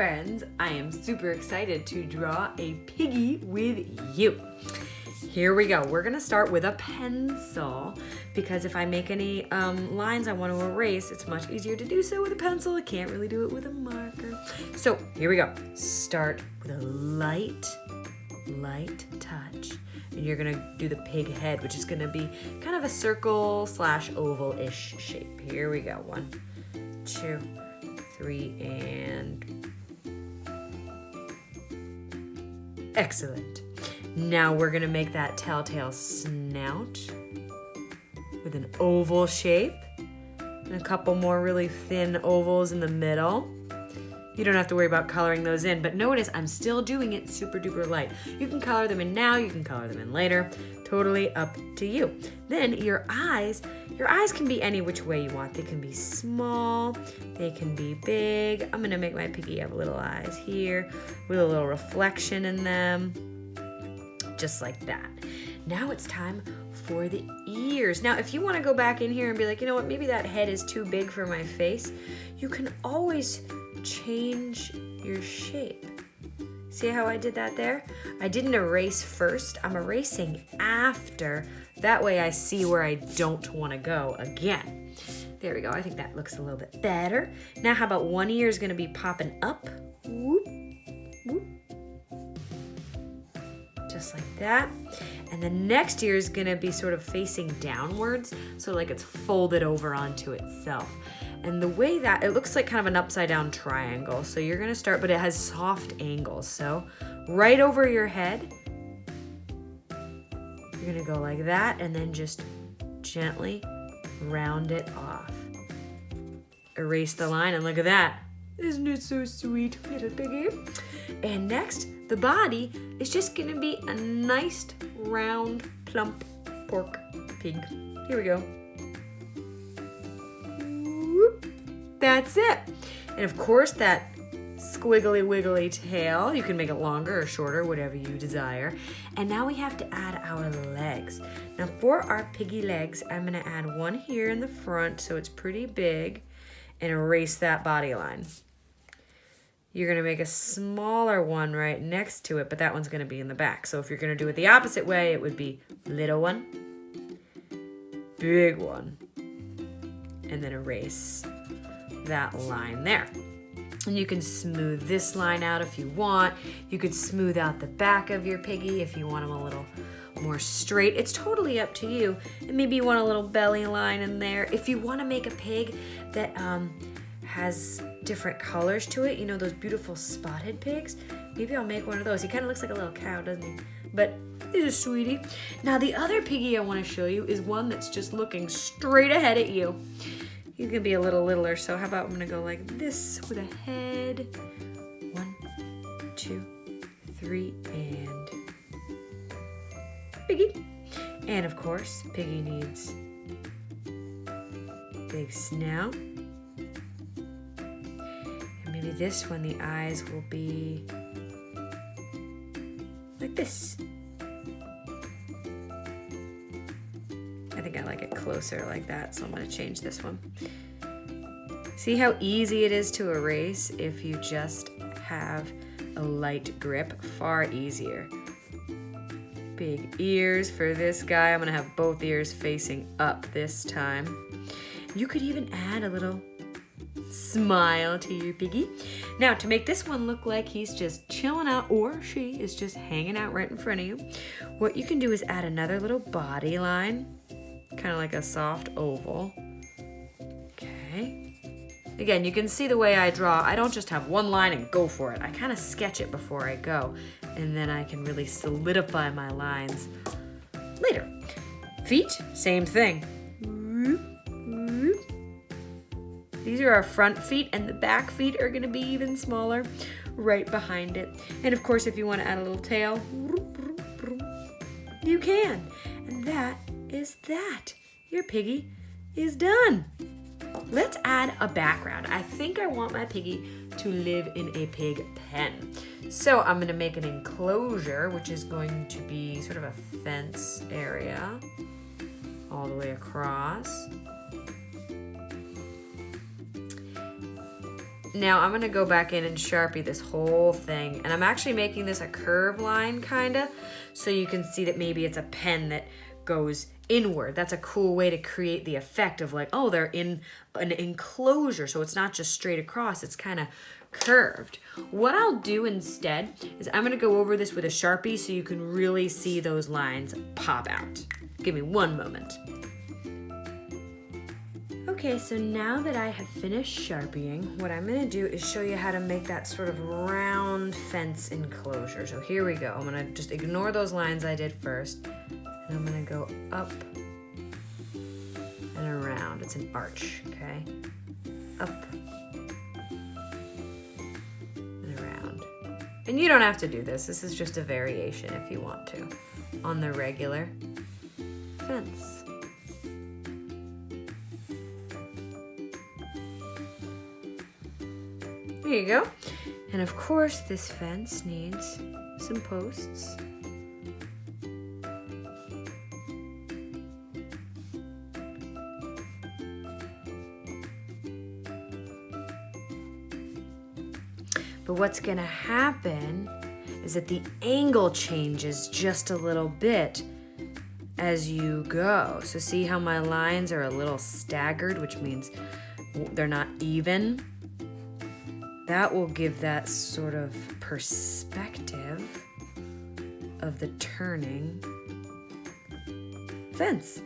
friends, I am super excited to draw a piggy with you. Here we go. We're gonna start with a pencil because if I make any lines I want to erase, it's much easier to do so with a pencil. I can't really do it with a marker. So here we go. Start with a light touch. And you're gonna do the pig head, which is gonna be kind of a circle / oval-ish shape. Here we go. 1, 2, 3, and excellent. Now we're gonna make that telltale snout with an oval shape and a couple more really thin ovals in the middle. You don't have to worry about coloring those in, but notice I'm still doing it super duper light. You can color them in now, you can color them in later, totally up to you. Then your eyes can be any which way you want. They can be small, they can be big. I'm gonna make my piggy have little eyes here with a little reflection in them, just like that. Now it's time for the ears. Now, if you wanna go back in here and be like, you know what, maybe that head is too big for my face, you can always change your shape. See how I did that there? I didn't erase first, I'm erasing after. That way I see where I don't want to go again. There we go, I think that looks a little bit better. Now how about one ear is going to be popping up. Whoop, whoop. Just like that. And the next ear is going to be sort of facing downwards, so like it's folded over onto itself. And the way that, it looks like kind of an upside down triangle. So you're gonna start, but it has soft angles. So right over your head, you're gonna go like that and then just gently round it off. Erase the line and look at that. Isn't it so sweet, little piggy? And next, the body is just gonna be a nice, round, plump pork pig. Here we go. That's it. And of course that squiggly wiggly tail, you can make it longer or shorter, whatever you desire. And now we have to add our legs. Now for our piggy legs, I'm gonna add one here in the front so it's pretty big and erase that body line. You're gonna make a smaller one right next to it, but that one's gonna be in the back. So if you're gonna do it the opposite way, it would be little one, big one, and then erase that line there. And you can smooth this line out if you want. You could smooth out the back of your piggy if you want them a little more straight. It's totally up to you. And maybe you want a little belly line in there. If you want to make a pig that has different colors to it, you know, those beautiful spotted pigs, maybe I'll make one of those. He kind of looks like a little cow, doesn't he? But he's a sweetie. Now the other piggy I want to show you is one that's just looking straight ahead at you. He's gonna be a little littler, so how about I'm gonna go like this with a head. 1, 2, 3, and piggy. And of course, piggy needs big snout. And maybe this one, the eyes will be like this. I think I like it closer like that, so I'm gonna change this one. See how easy it is to erase if you just have a light grip? Far easier. Big ears for this guy. I'm gonna have both ears facing up this time. You could even add a little smile to your piggy. Now to make this one look like he's just chilling out, or she is just hanging out right in front of you, what you can do is add another little body line, kind of like a soft oval. Okay. Again, you can see the way I draw. I don't just have one line and go for it. I kind of sketch it before I go, and then I can really solidify my lines later. Feet, same thing. These are our front feet, and the back feet are gonna be even smaller right behind it. And of course, if you wanna add a little tail, you can. And that is that. Your piggy is done. Let's add a background. I think I want my piggy to live in a pig pen. So I'm gonna make an enclosure, which is going to be sort of a fence area all the way across. Now I'm gonna go back in and Sharpie this whole thing, and I'm actually making this a curve line kinda, so you can see that maybe it's a pen that goes inward. That's a cool way to create the effect of like, oh, they're in an enclosure, so it's not just straight across, it's kind of curved. What I'll do instead is I'm gonna go over this with a Sharpie so you can really see those lines pop out. Give me one moment. Okay, so now that I have finished Sharpieing, what I'm gonna do is show you how to make that sort of round fence enclosure. So here we go. I'm gonna just ignore those lines I did first, and I'm gonna go up and around. It's an arch, okay? Up and around. And you don't have to do this. This is just a variation if you want to on the regular fence. There you go. And of course, this fence needs some posts. But what's gonna happen is that the angle changes just a little bit as you go. So see how my lines are a little staggered, which means they're not even? That will give that sort of perspective of the turning fence.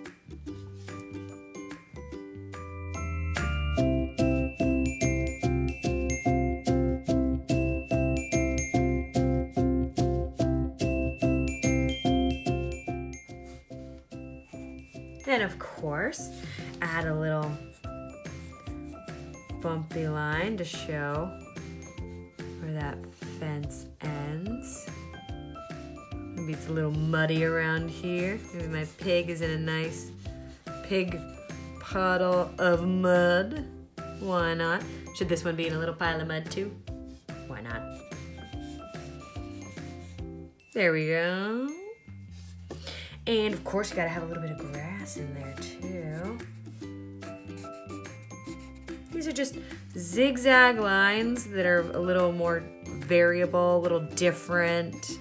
Then of course, add a little bumpy line to show where that fence ends. Maybe it's a little muddy around here. Maybe my pig is in a nice pig puddle of mud. Why not? Should this one be in a little pile of mud too? Why not? There we go. And of course you gotta have a little bit of grass in there too. These are just zigzag lines that are a little more variable, a little different,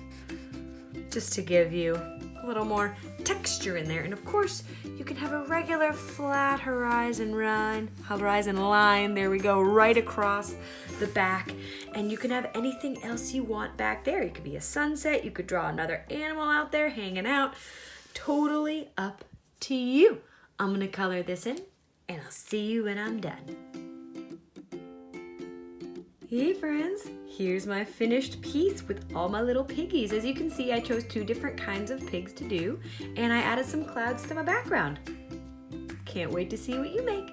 just to give you a little more texture in there. And of course, you can have a regular flat horizon line, there we go, right across the back. And you can have anything else you want back there. It could be a sunset, you could draw another animal out there hanging out. Totally up to you. I'm gonna color this in, and I'll see you when I'm done. Hey friends, here's my finished piece with all my little piggies. As you can see, I chose 2 different kinds of pigs to do, and I added some clouds to my background. Can't wait to see what you make.